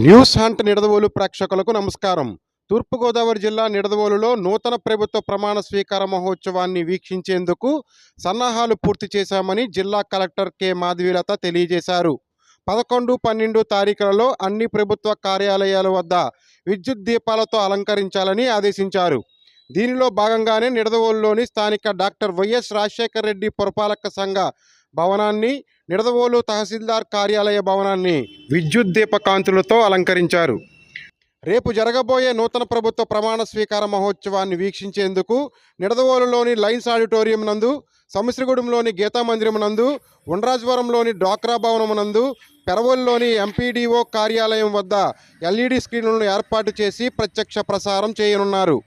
News hunt Nidadavolu ప్రేక్షకులకు నమస్కారం. తూర్పుగోదావరి జిల్లా నిడదవోలులో నూతన ప్రభుత్వ ప్రమాణ స్వీకార మహోత్సవాన్ని వీక్షించేందుకు సన్నాహాలు పూర్తి చేశామని జిల్లా కలెక్టర్ కె మాధవీలత తెలియజేశారు. 11, 12 తారీఖులలో అన్ని ప్రభుత్వ కార్యాలయాల వద్ద విద్యుత్ దీపాలతో అలంకరించాలని ఆదేశించారు. దీనిలో భాగంగానే నిడదవోలులోని స్థానిక డాక్టర్ వైఎస్ రాజశేఖర రెడ్డి పురపాలక సంఘ భవనాన్ని, నిడదవోలు తహసీల్దార్ కార్యాలయ భవనాన్ని విద్యుత్ దీపకాంతులతో అలంకరించారు. రేపు జరగబోయే నూతన ప్రభుత్వ ప్రమాణ స్వీకార మహోత్సవాన్ని వీక్షించేందుకు నిడదవోలులోని లయన్స్ ఆడిటోరియం నందు, సముద్రగూడెంలోని గీతా మందిరం నందు, ఉండ్రాజవరంలోని డ్వాక్రా భవనం నందు, పెరవోలులోని ఎంపీడీఓ కార్యాలయం వద్ద ఎల్ఈడి స్క్రీన్లను ఏర్పాటు చేసి ప్రత్యక్ష ప్రసారం చేయనున్నారు.